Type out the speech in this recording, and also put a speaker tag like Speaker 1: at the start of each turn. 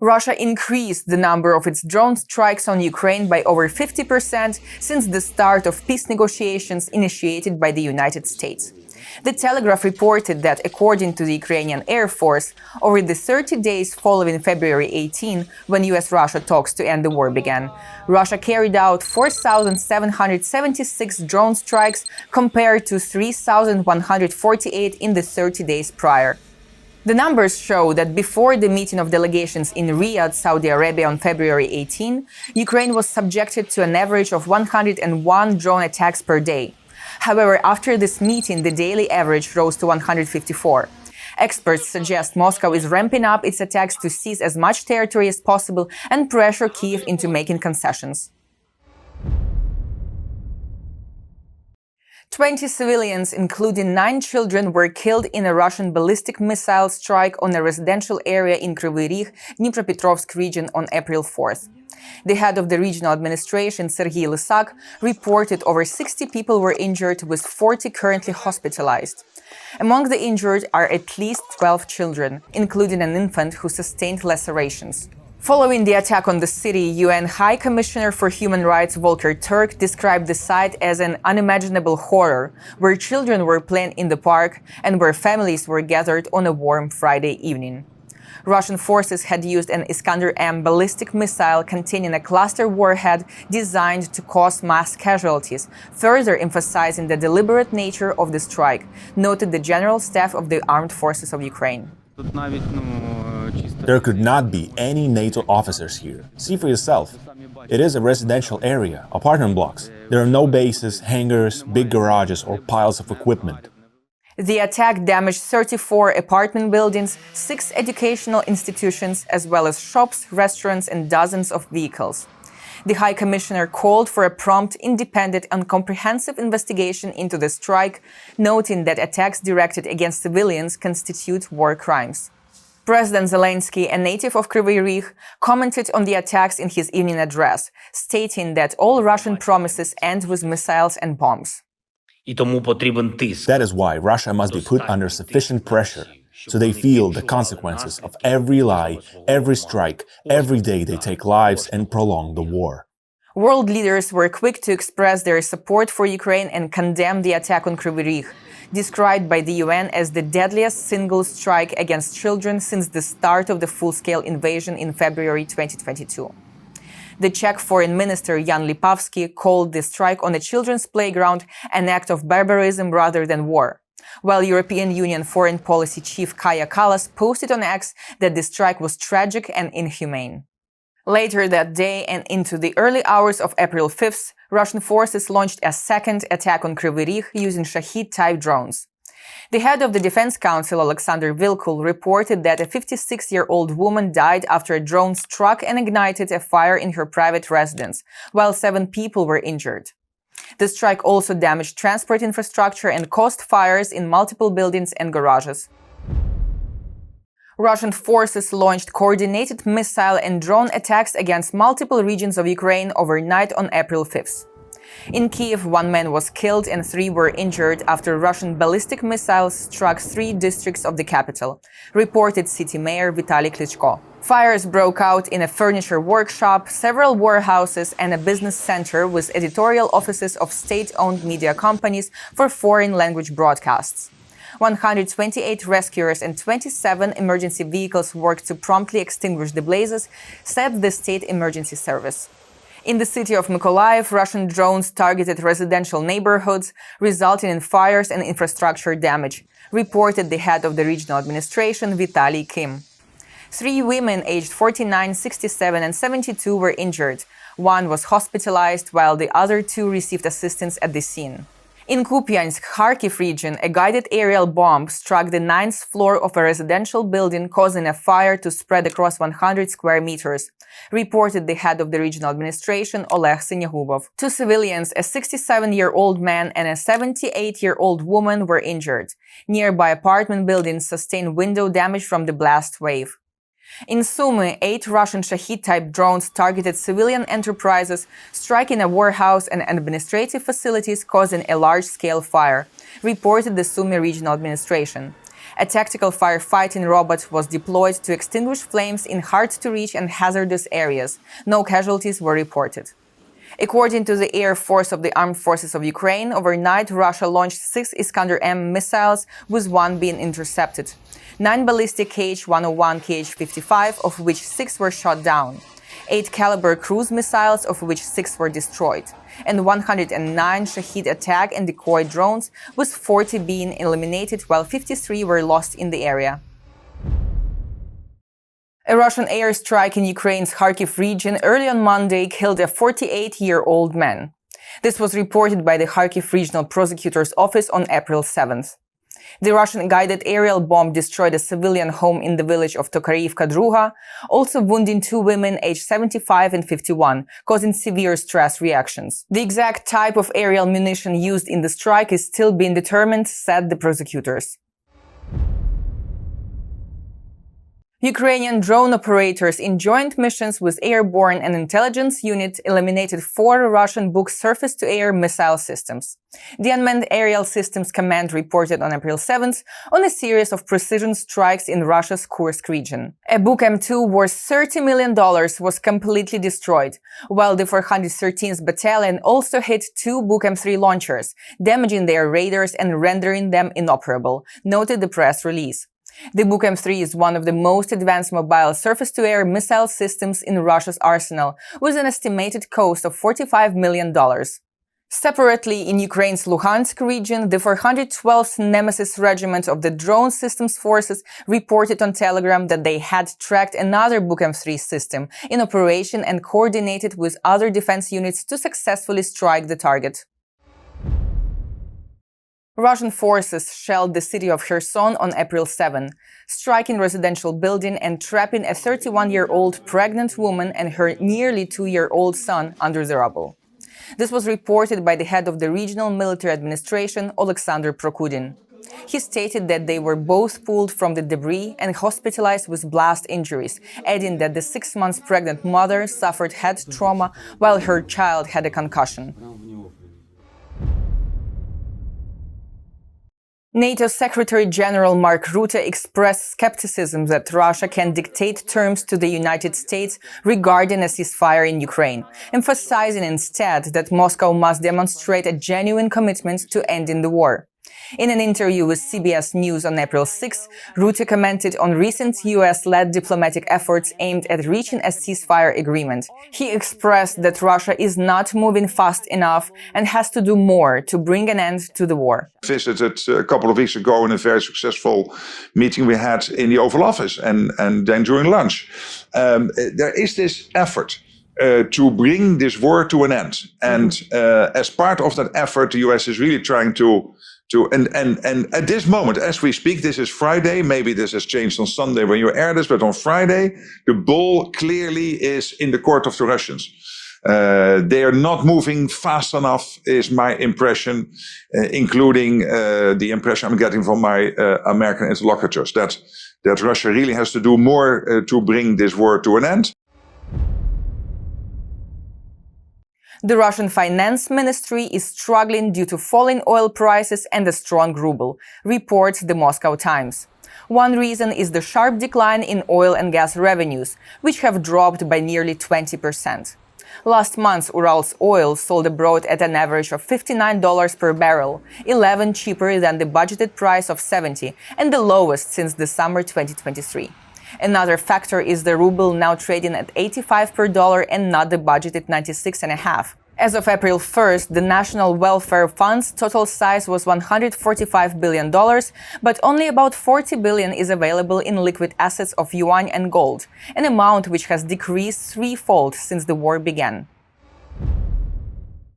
Speaker 1: Russia increased the number of its drone strikes on Ukraine by over 50% since the start of peace negotiations initiated by the United States. The Telegraph reported that, according to the Ukrainian Air Force, over the 30 days following February 18, when US-Russia talks to end the war began, Russia carried out 4,776 drone strikes compared to 3,148 in the 30 days prior. The numbers show that before the meeting of delegations in Riyadh, Saudi Arabia on February 18, Ukraine was subjected to an average of 101 drone attacks per day. However, after this meeting, the daily average rose to 154. Experts suggest Moscow is ramping up its attacks to seize as much territory as possible and pressure Kyiv into making concessions. 20 civilians, including 9 children, were killed in a Russian ballistic missile strike on a residential area in Kryvyi Rih, Dnipropetrovsk region on April 4th. The head of the regional administration, Serhiy Lysak, reported over 60 people were injured, with 40 currently hospitalized. Among the injured are at least 12 children, including an infant who sustained lacerations. Following the attack on the city, UN High Commissioner for Human Rights Volker Turk described the site as an unimaginable horror, where children were playing in the park and where families were gathered on a warm Friday evening. Russian forces had used an Iskander-M ballistic missile containing a cluster warhead designed to cause mass casualties, further emphasizing the deliberate nature of the strike, noted the General Staff of the Armed Forces of Ukraine.
Speaker 2: There could not be any NATO officers here. See for yourself. It is a residential area, apartment blocks. There are no bases, hangars, big garages, or piles of equipment.
Speaker 1: The attack damaged 34 apartment buildings, 6 educational institutions, as well as shops, restaurants, and dozens of vehicles. The High Commissioner called for a prompt, independent, and comprehensive investigation into the strike, noting that attacks directed against civilians constitute war crimes. President Zelensky, a native of Kryvyi Rih, commented on the attacks in his evening address, stating that all Russian promises end with missiles and bombs.
Speaker 2: That is why Russia must be put under sufficient pressure, so they feel the consequences of every lie, every strike, every day they take lives and prolong the war.
Speaker 1: World leaders were quick to express their support for Ukraine and condemn the attack on Kryvyi Rih, described by the UN as the deadliest single strike against children since the start of the full-scale invasion in February 2022. The Czech Foreign Minister Jan Lipavsky called the strike on a children's playground an act of barbarism rather than war, while European Union Foreign Policy Chief Kaja Kallas posted on X that the strike was tragic and inhumane. Later that day and into the early hours of April 5th, Russian forces launched a second attack on Kryvyi Rih using Shahid-type drones. The head of the Defense Council, Alexander Vilkul, reported that a 56-year-old woman died after a drone struck and ignited a fire in her private residence, while 7 people were injured. The strike also damaged transport infrastructure and caused fires in multiple buildings and garages. Russian forces launched coordinated missile and drone attacks against multiple regions of Ukraine overnight on April 5th. In Kyiv, 1 man was killed and 3 were injured after Russian ballistic missiles struck 3 districts of the capital, reported city mayor Vitaly Klitschko. Fires broke out in a furniture workshop, several warehouses, and a business center with editorial offices of state-owned media companies for foreign language broadcasts. 128 rescuers and 27 emergency vehicles worked to promptly extinguish the blazes, said the state emergency service. In the city of Mykolaiv, Russian drones targeted residential neighborhoods, resulting in fires and infrastructure damage, reported the head of the regional administration, Vitaly Kim. 3 women aged 49, 67, and 72 were injured. 1 was hospitalized, while the other 2 received assistance at the scene. In Kupiansk, Kharkiv region, a guided aerial bomb struck the 9th floor of a residential building, causing a fire to spread across 100 square meters, reported the head of the regional administration, Oleg Syniehubov. 2 civilians, a 67-year-old man and a 78-year-old woman, were injured. Nearby apartment buildings sustained window damage from the blast wave. In Sumy, 8 Russian Shahid-type drones targeted civilian enterprises, striking a warehouse and administrative facilities, causing a large-scale fire, reported the Sumy regional administration. A tactical firefighting robot was deployed to extinguish flames in hard-to-reach and hazardous areas. No casualties were reported. According to the Air Force of the Armed Forces of Ukraine, overnight Russia launched 6 Iskander-M missiles, with one being intercepted. 9 ballistic Kh-101, Kh-55, of which 6 were shot down. 8 caliber cruise missiles, of which 6 were destroyed. And 109 Shahid attack and decoy drones, with 40 being eliminated while 53 were lost in the area. A Russian airstrike in Ukraine's Kharkiv region early on Monday killed a 48-year-old man. This was reported by the Kharkiv Regional Prosecutor's Office on April 7th. The Russian-guided aerial bomb destroyed a civilian home in the village of Tokarivka Druga, also wounding 2 women aged 75 and 51, causing severe stress reactions. The exact type of aerial munition used in the strike is still being determined, said the prosecutors. Ukrainian drone operators in joint missions with airborne and intelligence unit eliminated 4 Russian Buk surface-to-air missile systems. The Unmanned Aerial Systems Command reported on April 7th on a series of precision strikes in Russia's Kursk region. A Buk M2 worth $30 million was completely destroyed, while the 413th Battalion also hit 2 Buk M3 launchers, damaging their radars and rendering them inoperable, noted the press release. The Buk M3 is one of the most advanced mobile surface-to-air missile systems in Russia's arsenal, with an estimated cost of $45 million. Separately, in Ukraine's Luhansk region, the 412th Nemesis Regiment of the Drone Systems Forces reported on Telegram that they had tracked another Buk M3 system in operation and coordinated with other defense units to successfully strike the target. Russian forces shelled the city of Kherson on April 7, striking a residential building and trapping a 31-year-old pregnant woman and her nearly 2-year-old son under the rubble. This was reported by the head of the regional military administration, Oleksandr Prokudin. He stated that they were both pulled from the debris and hospitalized with blast injuries, adding that the 6-month pregnant mother suffered head trauma while her child had a concussion. NATO Secretary-General Mark Rutte expressed skepticism that Russia can dictate terms to the United States regarding a ceasefire in Ukraine, emphasizing instead that Moscow must demonstrate a genuine commitment to ending the war. In an interview with CBS News on April 6, Rutte commented on recent US-led diplomatic efforts aimed at reaching a ceasefire agreement. He expressed that Russia is not moving fast enough and has to do more to bring an end to the war.
Speaker 3: Visited a couple of weeks ago in a very successful meeting we had in the Oval Office and then during lunch. There is this effort to bring this war to an end. And as part of that effort, the US is really trying to and at this moment, as we speak, this is Friday, maybe this has changed on Sunday when you air this, but on Friday, the ball clearly is in the court of the Russians. They are not moving fast enough, is my impression, including the impression I'm getting from my American interlocutors, that Russia really has to do more to bring this war to an end.
Speaker 1: The Russian Finance Ministry is struggling due to falling oil prices and a strong ruble, reports the Moscow Times. One reason is the sharp decline in oil and gas revenues, which have dropped by nearly 20%. Last month, Ural's oil sold abroad at an average of $59 per barrel, 11 cheaper than the budgeted price of $70 and the lowest since the summer 2023. Another factor is the ruble now trading at 85 per dollar and not the budgeted 96.5. As of April 1st, the National Welfare Fund's total size was $145 billion, but only about $40 billion is available in liquid assets of yuan and gold, an amount which has decreased threefold since the war began.